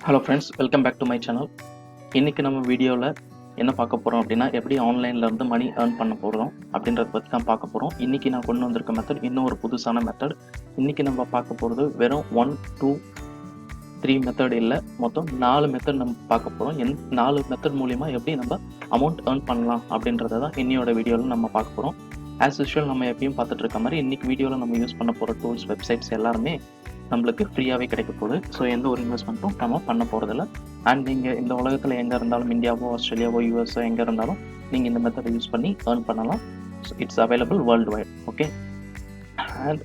Hello friends, welcome back to my channel. இன்றைக்கி நம்ம வீடியோவில் என்ன பார்க்க போகிறோம் அப்படின்னா, எப்படி ஆன்லைனில் இருந்து மணி ஏர்ன் பண்ண போகிறோம் அப்படின்றத பற்றி தான் பார்க்க போகிறோம். இன்றைக்கி நான் கொண்டு வந்திருக்க மெத்தட் இன்னும் ஒரு புதுசான மெத்தட். இன்றைக்கி நம்ம பார்க்க போகிறது வெறும் 1, 2, 3 மெத்தட் இல்லை, மொத்தம் 4 மெத்தட் நம்ம பார்க்க போகிறோம். 4 மெத்தட் மூலிமா எப்படி நம்ம அமௌண்ட் ஏர்ன் பண்ணலாம் அப்படின்றத தான் இன்னையோட வீடியோவில் நம்ம பார்க்க போகிறோம். ஆஸ் யூஷுவல் நம்ம எப்பயும் பார்த்துட்டு இருக்க மாதிரி இன்றைக்கி வீடியோவில் நம்ம யூஸ் பண்ண போகிற டூல்ஸ், வெப்சைட்ஸ் எல்லாருமே நம்மளுக்கு ஃப்ரீயாகவே கிடைக்க போகுது. ஸோ எந்த ஒரு இன்வெஸ்ட்மெண்ட்டும் நம்ம பண்ண போகிறதில்ல. அண்ட் நீங்கள் இந்த உலகத்தில் எங்கே இருந்தாலும், இந்தியாவோ, ஆஸ்திரேலியாவோ, யூஎஸ்ஓ எங்கே இருந்தாலும் நீங்கள் இந்த மெத்தடை யூஸ் பண்ணி ஏர்ன் பண்ணலாம். So it's available world wide. Okay, and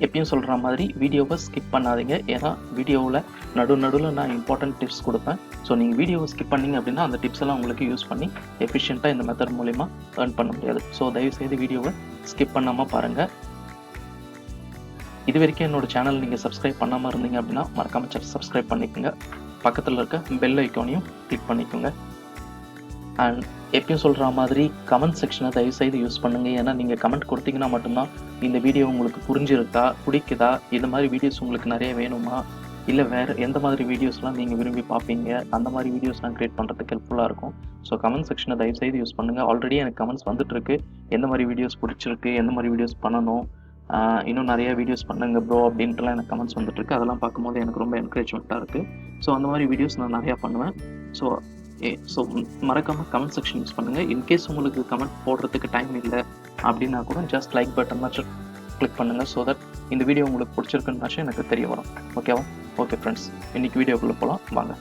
எப்பயும் சொல்கிற மாதிரி வீடியோவை ஸ்கிப் பண்ணாதீங்க. ஏன்னா வீடியோவில் நடுவில் நான் இம்பார்ட்டன்ட் டிப்ஸ் கொடுப்பேன். ஸோ நீங்கள் வீடியோவை ஸ்கிப் பண்ணிங்க அப்படின்னா அந்த டிப்ஸ் எல்லாம் உங்களுக்கு யூஸ் பண்ணி எஃபிஷியண்ட்டாக இந்த மெத்தட் மூலிமா ஏர்ன் பண்ண முடியாது. ஸோ தயவுசெய்து வீடியோவை ஸ்கிப் பண்ணாமல் பாருங்கள். இது வரைக்கும் என்னோட சேனல் நீங்கள் சப்ஸ்கிரைப் பண்ணாமல் இருந்தீங்க அப்படின்னா மறக்காமல் சப்ஸ்கிரைப் பண்ணிக்கோங்க. பக்கத்தில் இருக்க பெல் ஐக்கானையும் கிளிக் பண்ணிக்கோங்க. அண்ட் எப்பயும் சொல்கிற மாதிரி கமெண்ட் செக்ஷனை தயவுசெய்து யூஸ் பண்ணுங்கள். ஏன்னா நீங்கள் கமெண்ட் கொடுத்தீங்கன்னா மட்டும்தான் இந்த வீடியோ உங்களுக்கு புரிஞ்சிருக்கா, பிடிக்குதா, இந்த மாதிரி வீடியோஸ் உங்களுக்கு நிறைய வேணுமா, இல்லை வேறு எந்த மாதிரி வீடியோஸ்லாம் நீங்கள் விரும்பி பார்ப்பீங்க, அந்த மாதிரி வீடியோஸ்லாம் க்ரியேட் பண்ணுறதுக்கு ஹெல்ப்ஃபுல்லாக இருக்கும். ஸோ கமெண்ட் செக்ஷனை தயவுசெய்து யூஸ் பண்ணுங்கள். ஆல்ரெடி எனக்கு கமெண்ட்ஸ் வந்துட்டுருக்கு, எந்த மாதிரி வீடியோஸ் பிடிச்சிருக்கு, எந்த மாதிரி வீடியோஸ் பண்ணணும், இன்னும் நிறைய வீடியோஸ் பண்ணுங்க ப்ரோ அப்படின்ட்டுலாம் எனக்கு கமெண்ட்ஸ் வந்துட்டுருக்கு. அதெல்லாம் பார்க்கும்போது எனக்கு ரொம்ப என்கரேஜ்மெண்ட்டாக இருக்குது. ஸோ அந்த மாதிரி வீடியோஸ் நான் நிறையா பண்ணுவேன். ஸோ மறக்காமல் கமெண்ட் செக்ஷன் யூஸ் பண்ணுங்கள். இன்கேஸ் உங்களுக்கு கமெண்ட் போடுறதுக்கு டைம் இல்லை அப்படின்னா கூட ஜஸ்ட் லைக் பட்டன்னாச்சும் கிளிக் பண்ணுங்கள். ஸோ தட் இந்த வீடியோ உங்களுக்கு பிடிச்சிருக்குன்னாச்சும் எனக்கு தெரிய வரும். ஓகேவா? ஓகே ஃப்ரெண்ட்ஸ், இன்றைக்கி வீடியோக்குள்ளே போகலாம் வாங்க.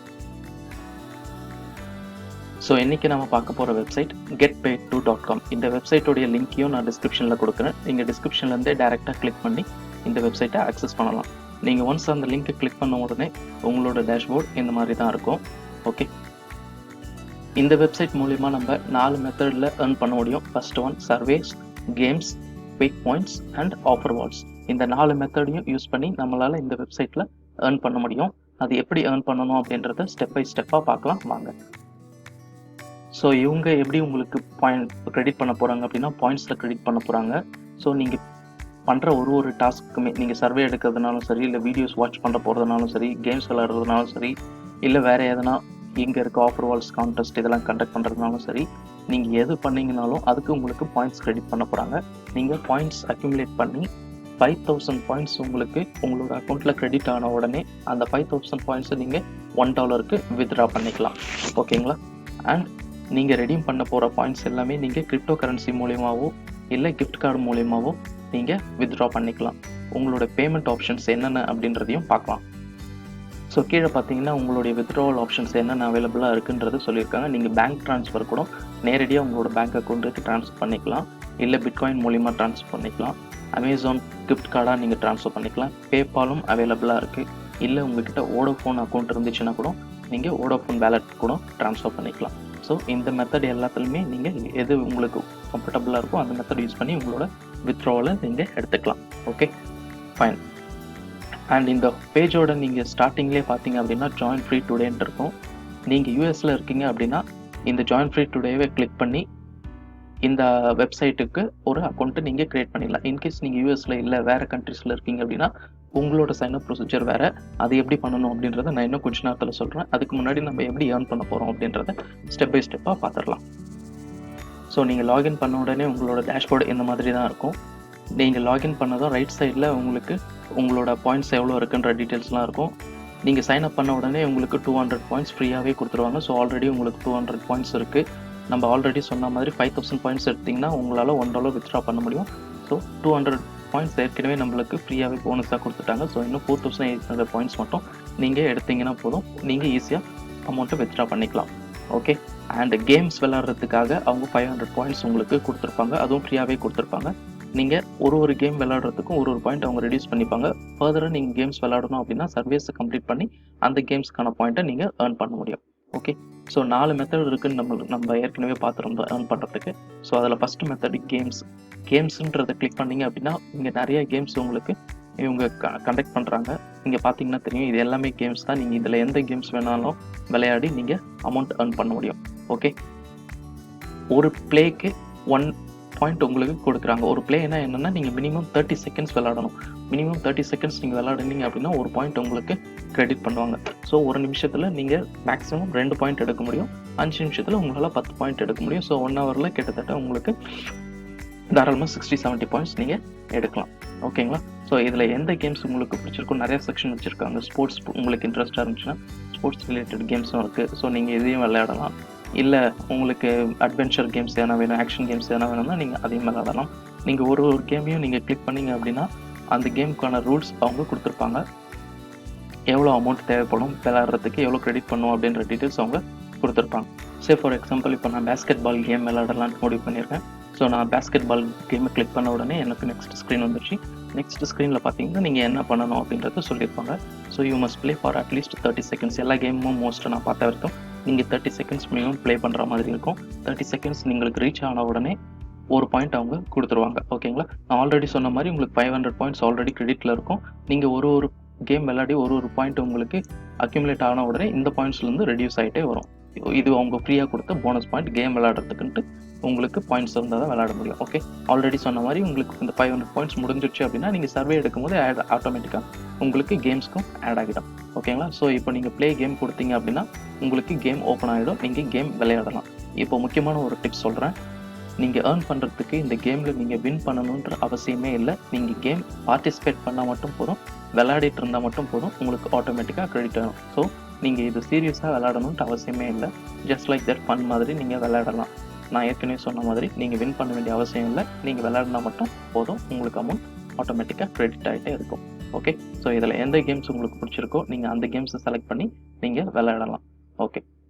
ஸோ இன்றைக்கி நம்ம பார்க்க போகிற வெப்சைட் getpaid2.com. இந்த வெப்சைட்டோடைய லிங்க்கையும் நான் டிஸ்கிரிப்ஷனில் கொடுக்குறேன். நீங்கள் டிஸ்கிரிப்ஷன்லேருந்தே டேரெக்டாக கிளிக் பண்ணி இந்த வெப்சைட்டை ஆக்சஸ் பண்ணலாம். நீங்கள் ஒன்ஸ் அந்த லிங்க்கை கிளிக் பண்ண உடனே உங்களோட டேஷ்போர்ட் இந்த மாதிரி தான் இருக்கும். ஓகே, இந்த வெப்சைட் மூலிமா நம்ம 4 மெத்தடில் ஏர்ன் பண்ண முடியும். First one surveys, games, quick points and offer walls. இந்த 4 மெத்தடையும் யூஸ் பண்ணி நம்மளால் இந்த வெப்சைட்டில் ஏர்ன் பண்ண முடியும். அது எப்படி ஏர்ன் பண்ணணும் அப்படின்றத ஸ்டெப் பை ஸ்டெப்பாக பார்க்கலாம் வாங்க. ஸோ இவங்க எப்படி உங்களுக்கு கிரெடிட் பண்ண போகிறாங்க அப்படின்னா பாயிண்ட்ஸில் கிரெடிட் பண்ண போகிறாங்க. ஸோ நீங்கள் பண்ணுற ஒரு டாஸ்க்குமே, நீங்கள் சர்வே எடுக்கிறதுனாலும் சரி, இல்லை வீடியோஸ் வாட்ச் பண்ண போகிறதுனாலும் சரி, கேம்ஸ் விளையாடுறதுனாலும் சரி, இல்லை வேறு எதனா இங்கே இருக்க ஆஃபர் வால்ஸ் கான்டெஸ்ட் இதெல்லாம் கண்டக்ட் பண்ணுறதுனாலும் சரி, நீங்கள் எது பண்ணிங்கனாலும் அதுக்கு உங்களுக்கு பாயிண்ட்ஸ் கிரெடிட் பண்ண போகிறாங்க. நீங்கள் பாயிண்ட்ஸ் அக்யூமுலேட் பண்ணி 5000 பாயிண்ட்ஸ் உங்களுக்கு உங்களோட அக்கௌண்ட்டில் கிரெடிட் ஆன உடனே அந்த 5000 பாயிண்ட்ஸை நீங்கள் $1 வித்ட்ரா பண்ணிக்கலாம். ஓகேங்களா? அண்ட் நீங்கள் ரெடீம் பண்ண போகிற பாயிண்ட்ஸ் எல்லாமே நீங்கள் கிரிப்டோ கரன்சி மூலியமாகவோ இல்லை கிஃப்ட் கார்டு மூலியமாகவோ நீங்கள் வித்ட்ரா பண்ணிக்கலாம். உங்களோட பேமெண்ட் ஆப்ஷன்ஸ் என்னென்ன அப்படின்றதையும் பார்க்கலாம். ஸோ கீழே பார்த்தீங்கன்னா உங்களுடைய வித்ட்ராவல் ஆப்ஷன்ஸ் என்னென்ன அவைலபிளாக இருக்குன்றது சொல்லியிருக்காங்க. நீங்கள் பேங்க் ட்ரான்ஸ்ஃபர் கூட நேரடியாக உங்களோட பேங்க் அக்கௌண்ட்டுக்கு ட்ரான்ஸ்ஃபர் பண்ணிக்கலாம், இல்லை பிட்காயின் மூலிமா ட்ரான்ஸ்ஃபர் பண்ணிக்கலாம், அமேசான் கிஃப்ட் கார்டாக நீங்கள் ட்ரான்ஸ்ஃபர் பண்ணிக்கலாம், பேபாலும் அவைலபிளாக இருக்குது. இல்லை உங்கள்கிட்ட வோடோஃபோன் அக்கௌண்ட் இருந்துச்சுன்னா கூட நீங்கள் வோடோஃபோன் வேலட் கூட ட்ரான்ஸ்ஃபர் பண்ணிக்கலாம். ஸோ இந்த மெத்தட் எல்லாத்துலேயுமே நீங்கள் எது உங்களுக்கு கம்ஃபர்டபுளாக இருக்கோ அந்த மெத்தட் யூஸ் பண்ணி உங்களோட வித்ட்ராவலை நீங்கள் எடுத்துக்கலாம். Okay, fine. அண்ட் இந்த பேஜோட நீங்கள் ஸ்டார்டிங்லேயே பார்த்தீங்க அப்படின்னா ஜாயின் ஃப்ரீ டுடேன்ட்டு இருக்கும். நீங்கள் யூஎஸில் இருக்கீங்க அப்படின்னா இந்த ஜாயின் ஃப்ரீ டுடேவை கிளிக் பண்ணி இந்த வெப்சைட்டுக்கு ஒரு அக்கௌண்ட்டை நீங்கள் க்ரியேட் பண்ணிடலாம். இன்கேஸ் நீங்கள் யூஎஸில் இல்லை வேறு கண்ட்ரீஸில் இருக்கீங்க அப்படின்னா உங்களோட சைன்அப் ப்ரொசீஜர் வேறு. அது எப்படி பண்ணணும் அப்படின்றத நான் இன்னும் கொஞ்ச நேரத்தில் சொல்கிறேன். அதுக்கு முன்னாடி நம்ம எப்படி ஏர்ன் பண்ண போகிறோம் அப்படின்றத ஸ்டெப் பை ஸ்டெப்பாக பார்த்துடலாம். ஸோ நீங்கள் லாகின் பண்ண உடனே உங்களோட டேஷ்போர்டு இந்த மாதிரி தான் இருக்கும். நீங்கள் லாகின் பண்ணதும் ரைட் சைடில் உங்களுக்கு உங்களோட பாயிண்ட்ஸ் எவ்வளோ இருக்குன்ற டீட்டெயில்ஸ்லாம் இருக்கும். நீங்கள் சைன்அப் பண்ண உடனே உங்களுக்கு 200 பாயிண்ட்ஸ் ஃப்ரீயாகவே கொடுத்துருவாங்க. ஸோ ஆல்ரெடி உங்களுக்கு 200 பாயிண்ட்ஸ் இருக்குது. நம்ம ஆல்ரெடி சொன்ன மாதிரி 5000 பாயிண்ட்ஸ் எடுத்திங்கன்னா உங்களால் $1 வித்ட்ரா பண்ண முடியும். ஸோ 200 பாயிண்ட்ஸ் ஏற்கனவே நம்மளுக்கு ஃப்ரீயாகவே போனஸாக கொடுத்துட்டாங்க. ஸோ இன்னும் 4800 பாயிண்ட்ஸ் மட்டும் நீங்கள் எடுத்தீங்கன்னா போதும், நீங்கள் ஈஸியாக அமௌண்ட்டை வித்ட்ரா பண்ணிக்கலாம். ஓகே, அண்ட் கேம்ஸ் விளையாடுறதுக்காக அவங்க 500 பாயிண்ட்ஸ் உங்களுக்கு கொடுத்துருப்பாங்க. அதுவும் ஃப்ரீயாகவே கொடுத்துருப்பாங்க. நீங்கள் ஒரு கேம் விளையாடுறதுக்கும் ஒரு பாயிண்ட் அவங்க ரெடியூஸ் பண்ணிப்பாங்க. ஃபர்தராக நீங்கள் கேம்ஸ் விளையாடணும் அப்படின்னா சர்வீஸை கம்ப்ளீட் பண்ணி அந்த கேம்ஸ்க்கான பாயிண்ட்டை நீங்கள் ஏர்ன் பண்ண முடியும். ஓகே, ஸோ 4 மெத்தட் இருக்குன்னு நம்ம ஏற்கனவே பார்த்துருந்தோம் ஏர்ன் பண்ணுறதுக்கு. ஸோ அதில் ஃபஸ்ட்டு மெத்தட் கேம்ஸுன்றதை கிளிக் பண்ணிங்க அப்படின்னா இங்கே நிறைய கேம்ஸ் உங்களுக்கு இவங்க கண்டக்ட் பண்ணுறாங்க. இங்கே பார்த்தீங்கன்னா தெரியும், இது எல்லாமே கேம்ஸ் தான். நீங்கள் இதில் எந்த கேம்ஸ் வேணாலும் விளையாடி நீங்கள் அமௌண்ட் ஏர்ன் பண்ண முடியும். ஓகே, ஒரு பிளேக்கு 1 பாயிண்ட் உங்களுக்கு கொடுக்குறாங்க. ஒரு பிளேனா என்னென்னா நீங்கள் மினிமம் 30 செகண்ட்ஸ் விளையாடணும். மினிமம் 30 செகண்ட்ஸ் நீங்கள் விளையாடுனீங்க அப்படின்னா ஒரு பாயிண்ட் உங்களுக்கு கிரெடிட் பண்ணுவாங்க. ஸோ ஒரு நிமிஷத்தில் நீங்கள் மேக்ஸிமம் 2 பாயிண்ட் எடுக்க முடியும். 5 நிமிஷத்தில் உங்களால் 10 பாயிண்ட் எடுக்க முடியும். ஸோ 1 ஹவரில் கிட்டத்தட்ட உங்களுக்கு தாராளமாக 60-70 பாயிண்ட்ஸ் நீங்கள் எடுக்கலாம். ஓகேங்களா? ஸோ இதில் எந்த கேம்ஸ் உங்களுக்கு பிடிச்சிருக்கும், நிறைய செக்ஷன் வச்சுருக்காங்க. ஸ்போர்ட்ஸ் உங்களுக்கு இன்ட்ரெஸ்ட்டாக இருந்துச்சுன்னா ஸ்போர்ட்ஸ் ரிலேட்டட் கேம்ஸும் இருக்குது. ஸோ நீங்கள் இதையும் விளையாடலாம். இல்லை உங்களுக்கு அட்வென்ச்சர் கேம்ஸ் எதனா வேணும், ஆக்ஷன் கேம்ஸ் எதனா வேணும்னா நீங்கள் அதையும் விளையாடலாம். நீங்கள் ஒரு கேமையும் நீங்கள் கிளிக் பண்ணிங்க அப்படின்னா அந்த கேமுக்கான ரூல்ஸ் அவங்க கொடுத்துருப்பாங்க. எவ்வளோ அமௌண்ட் தேவைப்படும் விளையாடுறதுக்கு, எவ்வளோ கிரெடிட் பண்ணும் அப்படின்ற டீட்டெயில்ஸ் அவங்க கொடுத்துருப்பாங்க. ஃபார் எக்ஸாம்பிள் இப்போ நான் பேஸ்கெட் பால் கேம் விளையாடலான்னு முடிவு பண்ணியிருக்கேன். ஸோ நான் பேஸ்கெட் பால் கேமை கிளிக் பண்ண உடனே எனக்கு நெக்ஸ்ட் ஸ்க்ரீன் வந்துச்சு. நெக்ஸ்ட் ஸ்க்ரீனில் பார்த்தீங்கன்னா நீங்கள் என்ன பண்ணணும் அப்படின்றத சொல்லியிருப்பாங்க. So you must play for at least 30 seconds. எல்லா கேமும் மோஸ்ட்டாக நான் பார்த்த வரைக்கும் நீங்கள் 30 செகண்ட்ஸ் மினிமம் ப்ளே பண்ணுற மாதிரி இருக்கும். 30 செகண்ட்ஸ் உங்களுக்கு ரீச் ஆன உடனே ஒரு பாயிண்ட் அவங்க கொடுத்துருவாங்க. ஓகேங்களா? நான் ஆல்ரெடி சொன்ன மாதிரி உங்களுக்கு 500 பாயிண்ட்ஸ் ஆல்ரெடி கிரெடிட்டில் இருக்கும். நீங்கள் ஒரு கேம் விளையாடி ஒரு பாயிண்ட் உங்களுக்கு அக்யூமுலேட் ஆன உடனே இந்த பாயிண்ட்ஸ்லேருந்து ரெடியூஸ் ஆகிட்டே வரும். இது அவங்க ஃப்ரீயாக கொடுத்த போனஸ் பாயிண்ட். கேம் விளையாடுறதுக்குன்ட்டு உங்களுக்கு பாயிண்ட்ஸ் இருந்தால் தான் விளையாட முடியும். ஓகே, ஆல்ரெடி சொன்ன மாதிரி உங்களுக்கு இந்த 500 பாயிண்ட்ஸ் முடிஞ்சிடுச்சு அப்படின்னா நீங்கள் சர்வே எடுக்கும்போது ஆட்டோமேட்டிக்காக உங்களுக்கு கேம்ஸ்க்கும் ஆட் ஆகிடும். ஓகேங்களா? ஸோ இப்போ நீங்கள் ப்ளே கேம் கொடுத்தீங்க அப்படின்னா உங்களுக்கு கேம் ஓப்பன் ஆகிடும், நீங்கள் கேம் விளையாடலாம். இப்போ முக்கியமான ஒரு டிப்ஸ் சொல்கிறேன். நீங்கள் ஏர்ன் பண்ணுறதுக்கு இந்த கேமில் நீங்கள் வின் பண்ணணுன்ற அவசியமே இல்லை. நீங்கள் கேம் பார்ட்டிசிபேட் பண்ணால் மட்டும் போதும், விளையாடிட்டு இருந்தால் மட்டும் போதும், உங்களுக்கு ஆட்டோமேட்டிக்காக கிரெடிட் ஆகும். ஸோ நீங்கள் இது சீரியஸாக விளையாடணுன்ட்டு அவசியமே இல்லை. ஜஸ்ட் லைக் தட் ஃபன் மாதிரி நீங்கள் விளையாடலாம். நான் ஏற்கனவே சொன்ன மாதிரி நீங்கள் வின் பண்ண வேண்டிய அவசியம் இல்லை. நீங்கள் விளையாடினா மட்டும் போதும், உங்களுக்கு அமௌண்ட் ஆட்டோமேட்டிக்காக கிரெடிட் ஆகிட்டே இருக்கும். ஓகே, ஸோ இதில் எந்த கேம்ஸ் உங்களுக்கு பிடிச்சிருக்கோ நீங்கள் அந்த கேம்ஸை செலக்ட் பண்ணி நீங்கள் விளையாடலாம். ஓகே,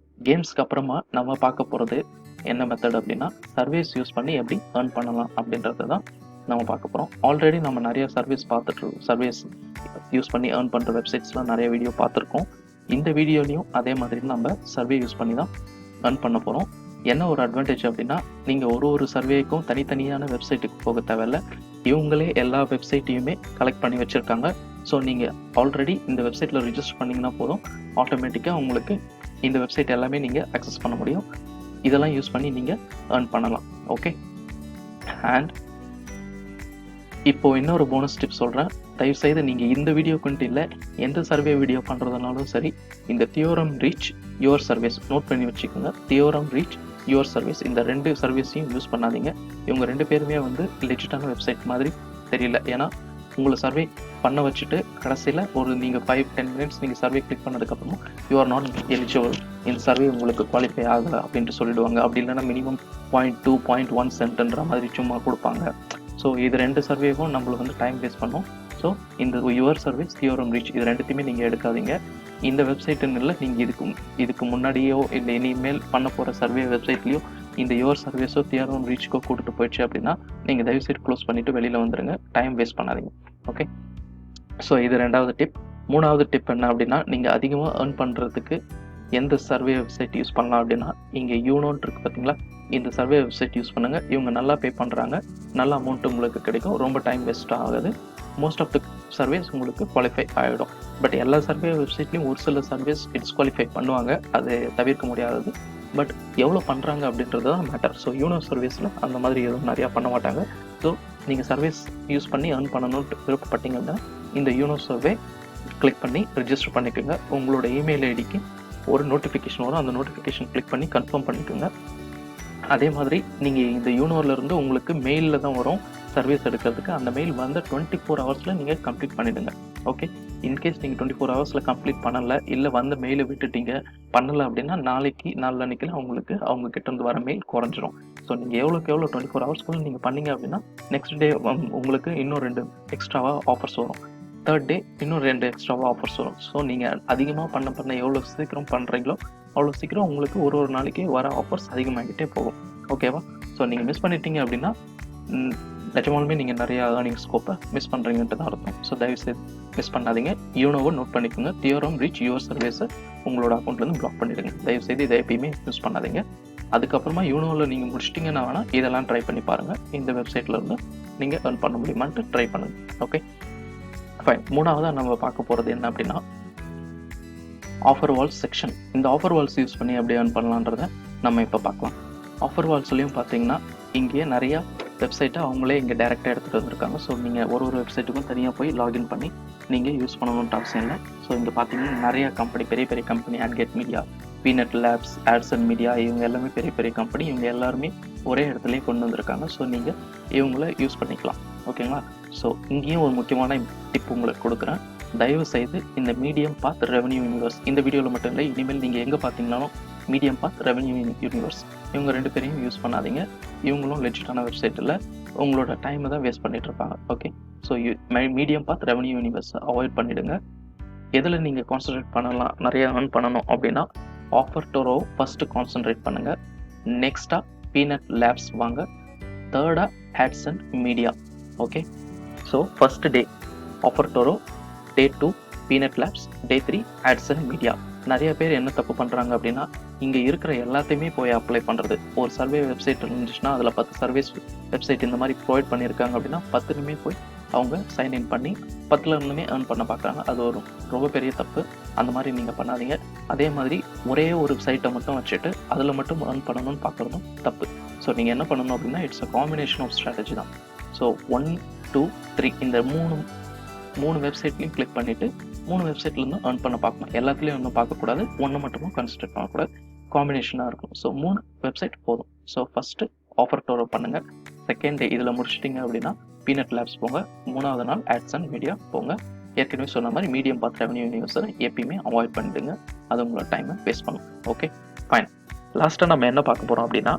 கேம்ஸ்க்கு அப்புறமா நம்ம பார்க்க போகிறது என்ன மெத்தட் அப்படின்னா சர்வீஸ் யூஸ் பண்ணி எப்படி ஏர்ன் பண்ணலாம் அப்படின்றது தான் நம்ம பார்க்க போகிறோம். ஆல்ரெடி நம்ம நிறைய சர்வீஸ் யூஸ் பண்ணி ஏர்ன் பண்ணுற வெப்சைட்ஸ்லாம் நிறைய வீடியோ பார்த்துருக்கோம். இந்த வீடியோலையும் அதே மாதிரி நம்ம சர்வே யூஸ் பண்ணி தான் ஏர்ன் பண்ண போகிறோம். என்ன ஒரு அட்வான்டேஜ் அப்படின்னா நீங்கள் ஒரு சர்வேக்கும் தனித்தனியான வெப்சைட்டுக்கு போக தேவையில்ல. இவங்களே எல்லா வெப்சைட்டையுமே கலெக்ட் பண்ணி வச்சுருக்காங்க. ஸோ நீங்கள் ஆல்ரெடி இந்த வெப்சைட்டில் ரிஜிஸ்டர் பண்ணிங்கன்னா போதும், ஆட்டோமேட்டிக்காக உங்களுக்கு இந்த வெப்சைட் எல்லாமே நீங்கள் அக்சஸ் பண்ண முடியும். இதெல்லாம் யூஸ் பண்ணி நீங்கள் ஏர்ன் பண்ணலாம். ஓகே, அண்ட் இப்போது இன்னொரு போனஸ் டிப் சொல்கிறேன். தயவுசெய்து நீங்கள் இந்த வீடியோக்குன்ட்டு இல்லை, எந்த சர்வே வீடியோ பண்ணுறதுனாலும் சரி, இந்த theorem reach your service note பண்ணி வச்சுக்கோங்க. தியோரம் ரீச் யுவர் சர்வீஸ், இந்த 2 சர்வீஸையும் யூஸ் பண்ணாதீங்க. இவங்க 2 பேருமே லெஜிட்டான வெப்சைட் மாதிரி தெரியல. ஏன்னா உங்களை சர்வே பண்ண வச்சுட்டு கடைசியில் நீங்கள் 5-10 மினிட்ஸ் நீங்கள் சர்வே கிளிக் பண்ணதுக்கப்புறமா யூ ஆர் நாட் எலிஜிபிள், இந்த சர்வே உங்களுக்கு குவாலிஃபை ஆகலை அப்படின்ட்டு சொல்லிடுவாங்க. அப்படி இல்லைன்னா மினிமம் 0.2 0.1 சென்ட்ன்ற மாதிரி சும்மா கொடுப்பாங்க. ஸோ இது 2 சர்வேவும் நம்மளுக்கு டைம் வேஸ்ட் பண்ணும். ஸோ இந்த யுவர் சர்வீஸ், தியோரம் ரீச், இது 2த்தையுமே நீங்கள் எடுக்காதீங்க. இந்த வெப்சைட்டுன்னு இல்லை, நீங்கள் இதுக்கு முன்னாடியோ இல்லை இனிமேல் பண்ண போகிற சர்வே வெப்சைட்லேயோ இந்த யுவர் சர்வீஸோ தியோரம் ரீச்சுக்கோ கூட்டிட்டு போயிடுச்சு அப்படின்னா நீங்கள் தயவுசெய்து க்ளோஸ் பண்ணிவிட்டு வெளியில் வந்துடுங்க. டைம் வேஸ்ட் பண்ணாதீங்க. ஓகே, ஸோ இது 2வது டிப். 3வது டிப் என்ன அப்படின்னா நீங்கள் அதிகமாக ஏர்ன் பண்ணுறதுக்கு எந்த சர்வே வெப்சைட் யூஸ் பண்ணலாம் அப்படின்னா இங்கே யூனோன்னு இருக்குது பார்த்தீங்களா, இந்த சர்வே வெப்சைட் யூஸ் பண்ணுங்கள். இவங்க நல்லா பே பண்ணுறாங்க, நல்ல அமௌண்ட் உங்களுக்கு கிடைக்கும், ரொம்ப டைம் வேஸ்ட் ஆகாது. மோஸ்ட் ஆஃப் த சர்வேஸ் உங்களுக்கு குவாலிஃபை ஆகிடும். பட் எல்லா சர்வே வெப்சைட்லேயும் ஒரு சில சர்வேஸ் டிஸ்குவாலிஃபை பண்ணுவாங்க, அது தவிர்க்க முடியாதது. பட் எவ்வளோ பண்ணுறாங்க அப்படின்றது தான் மேட்டர். ஸோ யூனோ சர்வீஸில் அந்த மாதிரி எதுவும் நிறையா பண்ண மாட்டாங்க. ஸோ நீங்கள் சர்வீஸ் யூஸ் பண்ணி ஏர்ன் பண்ணணும்னு விருப்பப்பட்டீங்கன்னா இந்த யூனோ சர்வே கிளிக் பண்ணி ரிஜிஸ்டர் பண்ணிக்கோங்க. உங்களோட இமெயில் ஐடிக்கு ஒரு நோட்டிஃபிகேஷன் வரும், அந்த நோட்டிஃபிகேஷன் கிளிக் பண்ணி கன்ஃபார்ம் பண்ணிக்கோங்க. அதே மாதிரி நீங்கள் இந்த யூனோவிலேருந்து உங்களுக்கு மெயிலில் தான் வரும் சர்வீஸ் எடுக்கிறதுக்கு. அந்த மெயில் வந்து 24 ஹவர்ஸில் நீங்கள் கம்ப்ளீட் பண்ணிவிடுங்க. ஓகே, இன்கேஸ் நீங்கள் 24 ஹவர்ஸில் கம்ப்ளீட் பண்ணலை, இல்லை வந்து மெயிலை விட்டுட்டீங்க பண்ணலை அப்படின்னா நாளைக்குலாம் உங்களுக்கு அவங்க கிட்டேருந்து வர மெயில் குறைஞ்சிரும். ஸோ நீங்கள் எவ்வளோக்கு எவ்வளோ 24 ஹவர்ஸ்க்குள்ளே நீங்கள் பண்ணீங்க அப்படின்னா நெக்ஸ்ட் டே உங்களுக்கு இன்னும் 2 எக்ஸ்ட்ராவாக ஆஃபர்ஸ் வரும். 3rd டே இன்னும் 2 எக்ஸ்ட்ராவாக ஆஃபர்ஸ் வரும். ஸோ நீங்கள் அதிகமாக பண்ண எவ்வளோ சீக்கிரம் பண்ணுறீங்களோ அவ்வளோ சீக்கிரம் உங்களுக்கு ஒரு நாளைக்கு வர ஆஃபர்ஸ் அதிகமாகிட்டே போகும். ஓகேவா? ஸோ நீங்கள் மிஸ் பண்ணிட்டீங்க அப்படின்னா நிஜமாலுமே நீங்கள் நிறையா ஏர்னிங் ஸ்கோப்பை மிஸ் பண்ணுறீங்கன்ட்டு தான் அர்த்தம். ஸோ தயவுசெய்து மிஸ் பண்ணாதீங்க. யூனோவை நோட் பண்ணிக்கோங்க. தியோரம் ரீச் யுவர் சர்வீஸை உங்களோட அக்கௌண்ட்லேருந்து பிளாக் பண்ணிடுங்க. தயவுசெய்து இதை எப்பயுமே யூஸ் பண்ணாதீங்க. அதுக்கப்புறமா யூனோவில் நீங்கள் முடிச்சிட்டிங்கன்னா வேணால் இதெல்லாம் ட்ரை பண்ணி பாருங்கள். இந்த வெப்சைட்லேருந்து நீங்கள் ஏர்ன் பண்ண முடியுமான்ட்டு ட்ரை பண்ணுங்கள். Okay, fine. 3வதாக நம்ம பார்க்க போகிறது என்ன அப்படின்னா ஆஃபர் வால்ஸ் செக்ஷன். இந்த ஆஃபர் வால்ஸ் யூஸ் பண்ணி எப்படி ஏர்ன் பண்ணலான்றதை நம்ம இப்போ பார்க்கலாம். ஆஃபர் வால்ஸ்லையும் பார்த்தீங்கன்னா இங்கேயே நிறையா வெப்சைட்டை அவங்களே இங்கே டேரெக்டாக எடுத்துகிட்டு வந்திருக்காங்க. ஸோ நீங்கள் ஒரு வெப்சைட்டுக்கும் தனியாக போய் லாகின் பண்ணி நீங்கள் யூஸ் பண்ணணுன்ட்டு அவசியம் இல்லை. ஸோ இங்கே பார்த்தீங்கன்னா நிறைய கம்பெனி, பெரிய பெரிய company, AdGet media, peanut labs, Adscend media, இவங்க எல்லாமே பெரிய பெரிய கம்பெனி. இவங்க எல்லாருமே ஒரே இடத்துலையே கொண்டு வந்திருக்காங்க. ஸோ நீங்கள் இவங்கள யூஸ் பண்ணிக்கலாம். ஓகேங்களா? ஸோ இங்கேயும் ஒரு முக்கியமான டிப் உங்களுக்கு கொடுக்குறேன். தயவு செய்து இந்த மீடியம் பாத் ரெவன்யூ யூனிவர்ஸ், இந்த வீடியோவில் மட்டும் இல்லை, இனிமேல் நீங்கள் எங்கே பார்த்தீங்கன்னாலும் மீடியம் பாத் ரெவன்யூ யூனிவர்ஸ், இவங்க 2 பேரையும் யூஸ் பண்ணாதீங்க. இவங்களும் லெஜிட்டான வெப்சைட் இல்லை, உங்களோட டைமை தான் வேஸ்ட் பண்ணிட்டு இருப்பாங்க. Okay, so medium path revenue யூனிவர்ஸை அவாய்ட் பண்ணிவிடுங்க. எதில் நீங்கள் கான்சன்ட்ரேட் பண்ணலாம், நிறைய earn பண்ணணும் அப்படின்னா OfferToro first concentrate பண்ணுங்கள். நெக்ஸ்ட்டாக பீனட் லேப்ஸ் வாங்க. தேர்டாக Adscend media. Okay, so first day OfferToro, day 2 peanut labs, day 3 Adscend media. நிறைய பேர் என்ன தப்பு பண்ணுறாங்க அப்படின்னா, இங்கே இருக்கிற எல்லாத்தையுமே போய் அப்ளை பண்ணுறது. ஒரு சர்வே வெப்சைட் இருந்துச்சுன்னா அதில் 10 சர்வீஸ் வெப்சைட் இந்த மாதிரி ப்ரொவைட் பண்ணியிருக்காங்க அப்படின்னா 10லுமே போய் அவங்க சைன்இன் பண்ணி 10ல் இருந்துமே earn பண்ண பார்க்குறாங்க. அது ஒரு ரொம்ப பெரிய தப்பு. அந்த மாதிரி நீங்கள் பண்ணாதீங்க. அதே மாதிரி ஒரே ஒரு சைட்டை மட்டும் வச்சுட்டு அதில் மட்டும் earn பண்ணணும்னு பார்க்குறதும் தப்பு. ஸோ நீங்கள் என்ன பண்ணணும் அப்படின்னா, it's a combination of strategy தான். ஸோ 1, 2, 3 இந்த மூணு வெப்சைட்லையும் கிளிக் பண்ணிவிட்டு 3 வெப்சைட்லேருந்து earn பண்ண பார்க்கணும். எல்லாத்துலேயும் ஒன்றும் பார்க்கக்கூடாது, ஒன்று மட்டுமும் கன்சிடர் பண்ணக்கூடாது, காம்பினேஷனாக இருக்கும். ஸோ 3 வெப்சைட் போதும். ஸோ ஃபஸ்ட்டு ஆஃபர் டோரோ பண்ணுங்கள். செகண்ட் டே இதில் முடிச்சிட்டிங்க அப்படின்னா பீனட் லேப்ஸ் போங்க. 3வது நாள் ஆட்சன் மீடியா போங்க. ஏற்கனவே சொன்ன மாதிரி மீடியம் பாத் ரெவன்யூ யூனிவர்ஸை எப்பயுமே அவாய்ட் பண்ணிடுங்க. அது உங்களோட டைமை வேஸ்ட் பண்ணும். Okay, fine. லாஸ்ட்டாக நம்ம என்ன பார்க்க போகிறோம் அப்படின்னா,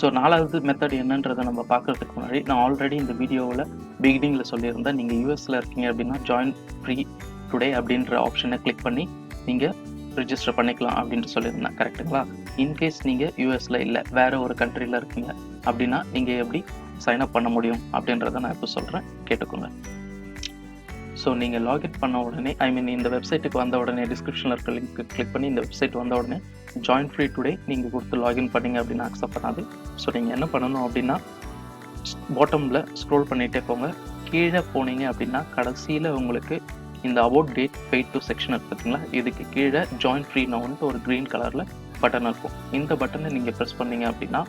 ஸோ 4வது மெத்தட் என்னன்றதை நம்ம பார்க்குறதுக்கு முன்னாடி, நான் ஆல்ரெடி இந்த வீடியோவில் பிகினிங்கில் சொல்லியிருந்தேன், நீங்கள் யூஎஸில் இருக்கீங்க அப்படின்னா ஜாயின் ஃப்ரீ டுடே அப்படின்ற ஆப்ஷனை கிளிக் பண்ணி நீங்கள் ரிஜிஸ்டர் பண்ணிக்கலாம் அப்படின்ட்டு சொல்லியிருந்தேன். கரெக்டுங்களா? இன்கேஸ் நீங்கள் யூஎஸில் இல்லை, வேறு ஒரு கண்ட்ரியில் இருக்கீங்க அப்படின்னா நீங்கள் எப்படி சைன் அப் பண்ண முடியும் அப்படின்றத நான் இப்போ சொல்கிறேன், கேட்டுக்கோங்க. ஸோ நீங்கள் லாகின் பண்ண உடனே, இந்த வெப்சைட்டுக்கு வந்த உடனே டிஸ்கிரிப்ஷனில் இருக்க லிங்க் கிளிக் பண்ணி இந்த வெப்சைட் வந்த உடனே ஜாயின் ஃப்ரீ டுடே நீங்கள் கொடுத்து லாகின் பண்ணிங்க அப்படின்னா அக்செப்ட் பண்ணாது. ஸோ நீங்கள் என்ன பண்ணணும் அப்படின்னா, பாட்டமில் ஸ்க்ரோல் பண்ணிகிட்டே போங்க. கீழே போனீங்க அப்படின்னா கடைசியில் உங்களுக்கு இந்த about date paid to section இருக்கு பார்த்தீங்களா, இதுக்கு கீழே ஜாயின் ஃப்ரீ நவுன்ட்டு ஒரு க்ரீன் கலரில் பட்டன் இருக்கும். இந்த பட்டனை நீங்கள் ப்ரெஸ் பண்ணீங்க அப்படின்னா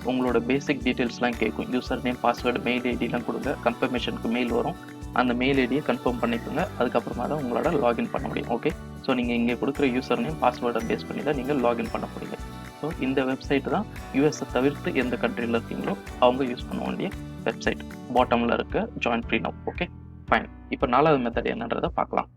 உங்களோட பேசிக் டீட்டெயில்ஸ்லாம் கேட்கும். யூசர் நேம், பாஸ்வேர்டு, மெயில் ஐடிலாம் கொடுங்க. கன்ஃபர்மேஷனுக்கு மெயில் வரும். அந்த மெயில் ஐடியை கன்ஃபார்ம் பண்ணிக்கோங்க. அதுக்கப்புறமா தான் உங்களோட லாகின் பண்ண முடியும். ஓகே, ஸோ நீங்கள் இங்கே கொடுக்குற யூசர் நேம், பாஸ்வேர்டை பேஸ் பண்ணி தான் நீங்கள் லாகின் பண்ண முடியுங்க. ஸோ இந்த வெப்சைட் தான் யூஎஸை தவிர்த்து எந்த கண்ட்ரியில் இருக்கீங்களோ அவங்க யூஸ் பண்ண வேண்டிய வெப்சைட். பாட்டமில் இருக்க join free now. Okay, fine. இப்போ 4வது மெத்தட் என்னன்றதை பார்க்கலாம்.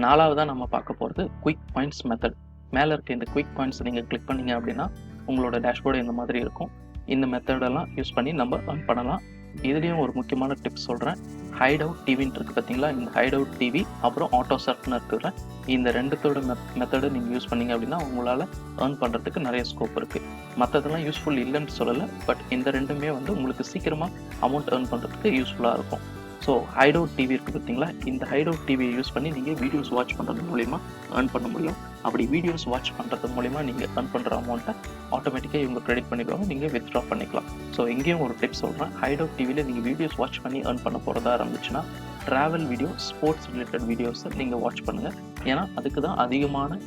4வதாக நம்ம பார்க்க போகிறது குயிக் பாயிண்ட்ஸ் மெத்தட். மேலே இருக்க இந்த குயிக் பாயிண்ட்ஸ் நீங்கள் கிளிக் பண்ணீங்க அப்படின்னா உங்களோட டேஷ்போர்டு இந்த மாதிரி இருக்கும். இந்த மெத்தடெல்லாம் யூஸ் பண்ணி நம்ம earn பண்ணலாம். இதுலேயும் ஒரு முக்கியமான டிப்ஸ் சொல்கிறேன். ஹைட் அவுட் டிவின்னு இருக்குது பார்த்தீங்களா, இந்த ஹைட் அவுட் டிவி அப்புறம் ஆட்டோ சர்ஃப்னு இருக்கிற இந்த 2தோட மெத்தடு நீங்கள் யூஸ் பண்ணீங்க அப்படின்னா உங்களால் earn பண்ணுறதுக்கு நிறைய ஸ்கோப் இருக்குது. மற்றதெல்லாம் யூஸ்ஃபுல் இல்லைன்னு சொல்லலை, பட் இந்த 2மே வந்து உங்களுக்கு சீக்கிரமாக அமௌண்ட் earn பண்ணுறதுக்கு யூஸ்ஃபுல்லாக இருக்கும். ஸோ ஹைட் அவுட் டிவி இருக்குது பார்த்தீங்களா, இந்த ஹைட் அவுட் டிவியை யூஸ் பண்ணி நீங்கள் வீடியோஸ் வாட்ச் பண்ணுறது மூலிமா earn பண்ண முடியும். அப்படி வீடியோஸ் வாட்ச் பண்ணுறது மூலிமா நீங்கள் earn பண்ணுற அமௌண்ட்டை ஆட்டோமேட்டிக்காக இவங்க கிரெடிட் பண்ணிடுவாங்க, நீங்கள் வித்ட்ரா பண்ணிக்கலாம். ஸோ இங்கேயும் ஒரு டிப்ஸ் சொல்கிறேன். ஹைட் அவுட் டிவியில் நீங்கள் வீடியோஸ் வாட்ச் பண்ணி earn பண்ண போகிறதா இருந்துச்சுன்னா ட்ராவல் வீடியோ, ஸ்போர்ட்ஸ் ரிலேட்டட் வீடியோஸை நீங்கள் வாட்ச் பண்ணுங்கள். ஏன்னா அதுக்கு தான் அதிகமான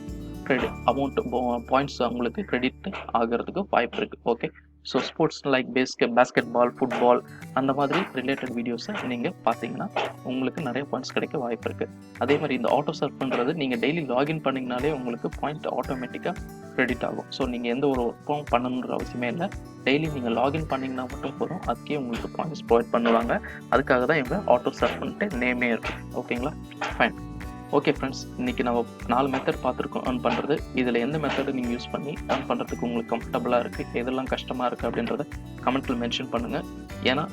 பாயிண்ட்ஸ் உங்களுக்கு கிரெடிட் ஆகிறதுக்கு வாய்ப்பு இருக்குது. Okay, so sports like basketball, football அந்த மாதிரி ரிலேட்டட் வீடியோஸை நீங்கள் பார்த்தீங்கன்னா உங்களுக்கு நிறைய பாயிண்ட்ஸ் கிடைக்க வாய்ப்பு இருக்குது. அதே மாதிரி இந்த ஆட்டோ சர்ஃப்ன்றது நீங்கள் டெய்லி லாகின் பண்ணிங்கனாலே உங்களுக்கு பாயிண்ட் ஆட்டோமேட்டிக்காக கிரெடிட் ஆகும். ஸோ நீங்கள் எந்த ஒரு ஒர்க்கும் பண்ணணுன்ற அவசியமே இல்லை. டெய்லி நீங்கள் லாகின் பண்ணிங்கன்னா மட்டும் போதும், அதுக்கே உங்களுக்கு பாயிண்ட்ஸ் ப்ரொவைட் பண்ணுவாங்க. அதுக்காக தான் இவங்க ஆட்டோ சர்ஃப்ன்ட்டு நேமே இருக்கும். ஓகேங்களா, ஃபைன். ஓகே ஃப்ரெண்ட்ஸ், இன்றைக்கி நம்ம 4 மெத்தட் பார்த்துருக்கோம் earn பண்ணுறது. இதில் எந்த மெத்தடை நீங்கள் யூஸ் பண்ணி earn பண்ணுறதுக்கு உங்களுக்கு கம்ஃபர்டபுளாக இருக்குது, எதெல்லாம் கஷ்டமாக இருக்குது அப்படின்றத கமெண்ட்டில் மென்ஷன் பண்ணுங்கள். ஏன்னா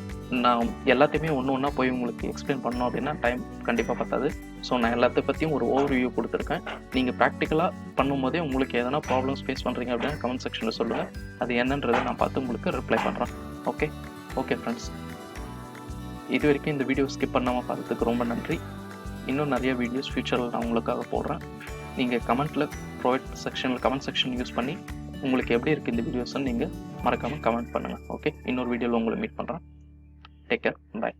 நான் எல்லாத்தையுமே ஒன்றா போய் உங்களுக்கு எக்ஸ்பிளைன் பண்ணோம் அப்படின்னா டைம் கண்டிப்பாக பத்தாது. ஸோ நான் எல்லாத்த பற்றியும் ஒரு ஓவர்வியூ கொடுத்துருக்கேன். நீங்கள் ப்ராக்டிக்கலாக பண்ணும்போதே உங்களுக்கு எதனா ப்ராப்ளம்ஸ் ஃபேஸ் பண்ணுறீங்க அப்படின்னா கமெண்ட் செக்ஷனில் சொல்லுங்கள். அது என்னன்றதை நான் பார்த்து உங்களுக்கு ரிப்ளை பண்ணுறேன். ஓகே ஃப்ரெண்ட்ஸ், இது வரைக்கும் இந்த வீடியோ ஸ்கிப் பண்ணாமல் பார்த்ததுக்கு ரொம்ப நன்றி. இன்னும் நிறைய வீடியோஸ் ஃபியூச்சரில் நான் உங்களுக்காக போடுறேன். நீங்கள் கமெண்ட் செக்ஷன் யூஸ் பண்ணி உங்களுக்கு எப்படி இருக்குது இந்த வீடியோஸ்ன்னு நீங்கள் மறக்காமல் கமெண்ட் பண்ணுங்கள். ஓகே, இன்னொரு வீடியோவில் உங்களை மீட் பண்ணுறேன். டேக் கேர், பாய்.